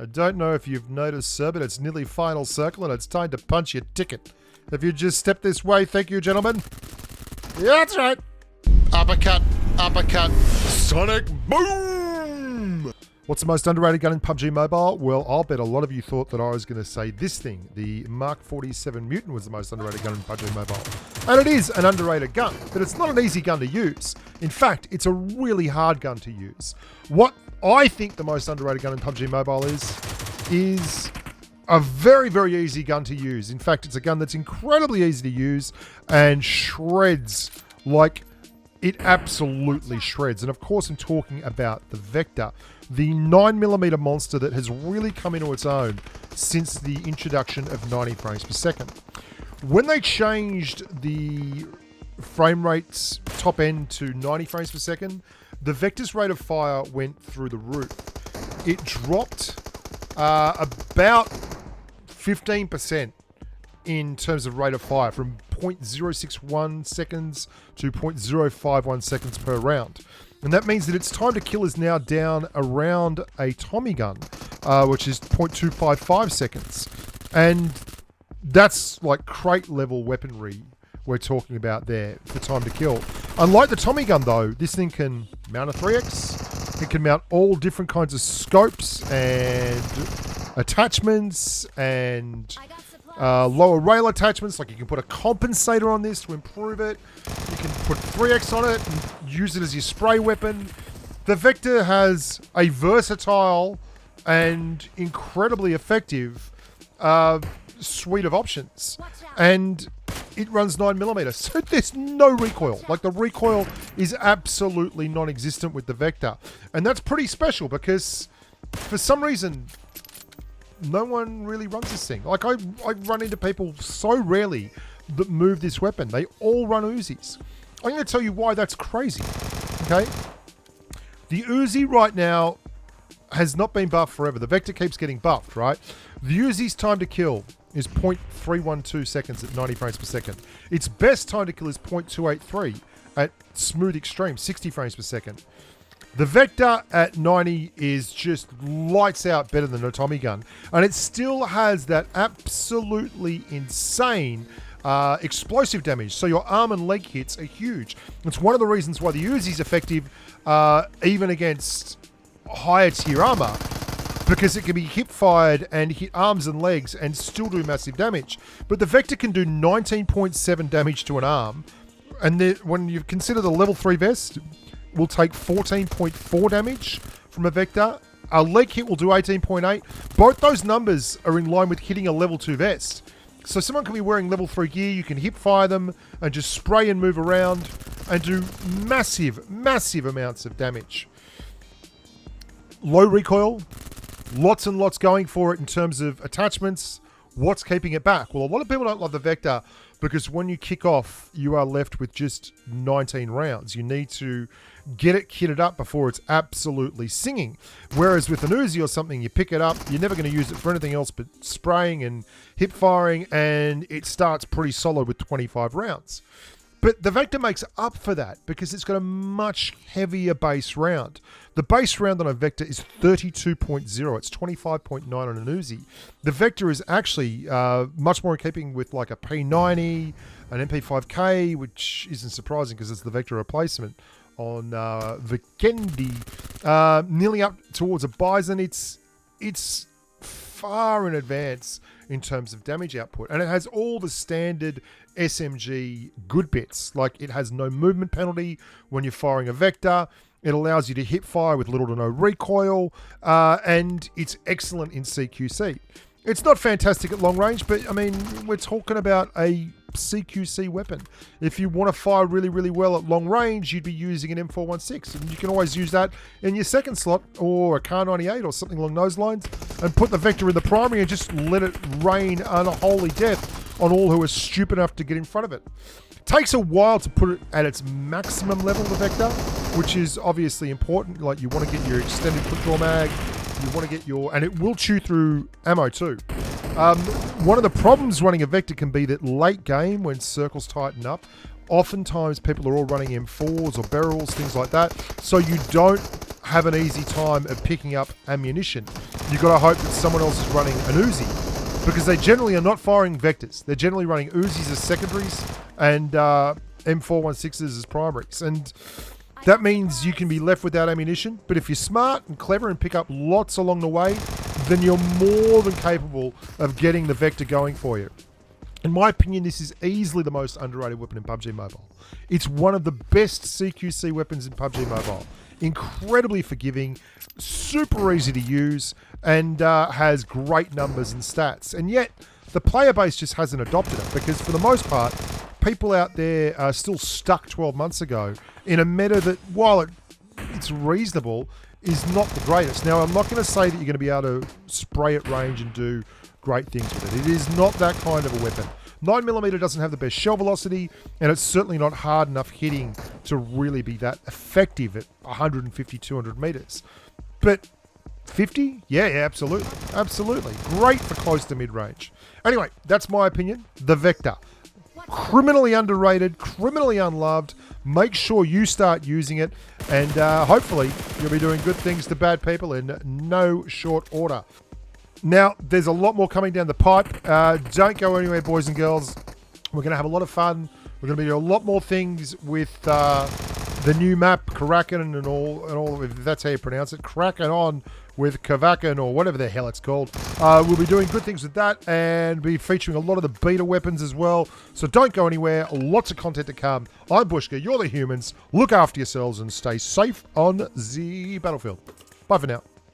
I don't know if you've noticed, sir, but it's nearly final circle and it's time to punch your ticket. Have you just stepped this way? Thank you, gentlemen. Yeah, that's right. Uppercut, uppercut, sonic boom! What's the most underrated gun in PUBG Mobile? Well, I'll bet a lot of you thought that I was going to say this thing. The Mark 47 Mutant was the most underrated gun in PUBG Mobile. And it is an underrated gun, but it's not an easy gun to use. In fact, it's a really hard gun to use. What I think the most underrated gun in PUBG Mobile is a very, very easy gun to use. In fact, it's a gun that's incredibly easy to use and shreds like it absolutely shreds. And of course, I'm talking about the Vector, the 9mm monster that has really come into its own since the introduction of 90 frames per second. When they changed the frame rates top end to 90 frames per second, the Vector's rate of fire went through the roof. It dropped about 15% in terms of rate of fire, from 0.061 seconds to 0.051 seconds per round. And that means that its time to kill is now down around a Tommy gun, which is 0.255 seconds. And that's like crate level weaponry we're talking about there for time to kill. Unlike the Tommy gun though, this thing can mount a 3X. It can mount all different kinds of scopes and attachments and lower rail attachments. Like you can put a compensator on this to improve it. You can put 3X on it and use it as your spray weapon. The Vector has a versatile and incredibly effective suite of options. And it runs 9mm, so there's no recoil. Like the recoil is absolutely non-existent with the Vector. And that's pretty special because for some reason, no one really runs this thing. Like I run into people so rarely that move this weapon. They all run Uzis. I'm going to tell you why that's crazy. Okay? The Uzi right now has not been buffed forever. The Vector keeps getting buffed, right? The Uzi's time to kill is 0.312 seconds at 90 frames per second. Its best time to kill is 0.283 at smooth extreme, 60 frames per second. The Vector at 90 is just lights out better than a Tommy gun. And it still has that absolutely insane explosive damage. So your arm and leg hits are huge. It's one of the reasons why the Uzi is effective even against higher tier armor, because it can be hip fired and hit arms and legs and still do massive damage. But the Vector can do 19.7 damage to an arm. And when you consider the level 3 vest will take 14.4 damage from a Vector. A leg hit will do 18.8. Both those numbers are in line with hitting a level 2 vest. So someone can be wearing level 3 gear, you can hip fire them and just spray and move around and do massive, massive amounts of damage. Low recoil, lots and lots going for it in terms of attachments. What's keeping it back? Well, a lot of people don't love the Vector because when you kick off, you are left with just 19 rounds. You need to get it kitted up before it's absolutely singing. Whereas with an Uzi or something, you pick it up, you're never going to use it for anything else but spraying and hip firing, and it starts pretty solid with 25 rounds. But the Vector makes up for that because it's got a much heavier base round. The base round on a Vector is 32.0. It's 25.9 on an Uzi. The Vector is actually much more in keeping with like a P90, an MP5K, which isn't surprising because it's the Vector replacement on Vikendi. Nearly up towards a Bison. It's far in advance in terms of damage output. And it has all the standard SMG good bits. Like it has no movement penalty when you're firing a Vector. It allows you to hip fire with little to no recoil. And it's excellent in CQC. It's not fantastic at long range, but I mean, we're talking about a CQC weapon. If you want to fire really, really well at long range, you'd be using an M416, and you can always use that in your second slot or a Kar98 or something along those lines, and put the Vector in the primary and just let it rain unholy death on all who are stupid enough to get in front of it. Takes a while to put it at its maximum level, the Vector, which is obviously important. Like you want to get your extended quick draw mag, you want to get your, and it will chew through ammo too. One of the problems running a Vector can be that late game, when circles tighten up, oftentimes people are all running M4s or barrels, things like that. So you don't have an easy time of picking up ammunition. You've got to hope that someone else is running an Uzi, because they generally are not firing vectors. They're generally running Uzis as secondaries and M416s as primaries. And that means you can be left without ammunition, but if you're smart and clever and pick up lots along the way, then you're more than capable of getting the vector going for you. In my opinion, this is easily the most underrated weapon in PUBG Mobile. It's one of the best CQC weapons in PUBG Mobile. Incredibly forgiving, super easy to use, and has great numbers and stats. And yet, the player base just hasn't adopted it, because for the most part, people out there are still stuck 12 months ago in a meta that, while it's reasonable, is not the greatest. Now, I'm not going to say that you're going to be able to spray at range and do great things with it. It is not that kind of a weapon. 9mm doesn't have the best shell velocity, and it's certainly not hard enough hitting to really be that effective at 150, 200 meters. But 50? Yeah, absolutely. Absolutely. Great for close to mid-range. Anyway, that's my opinion. The Vector. Criminally underrated, criminally unloved. Make sure you start using it, and hopefully you'll be doing good things to bad people in no short order. Now, there's a lot more coming down the pipe. Don't go anywhere, boys and girls. We're going to have a lot of fun. We're going to be doing a lot more things with the new map, Karakan and all, if that's how you pronounce it. Karakan on with Kavakan, or whatever the hell it's called. We'll be doing good things with that, and be featuring a lot of the beta weapons as well. So don't go anywhere. Lots of content to come. I'm Bushka. You're the humans. Look after yourselves and stay safe on the battlefield. Bye for now.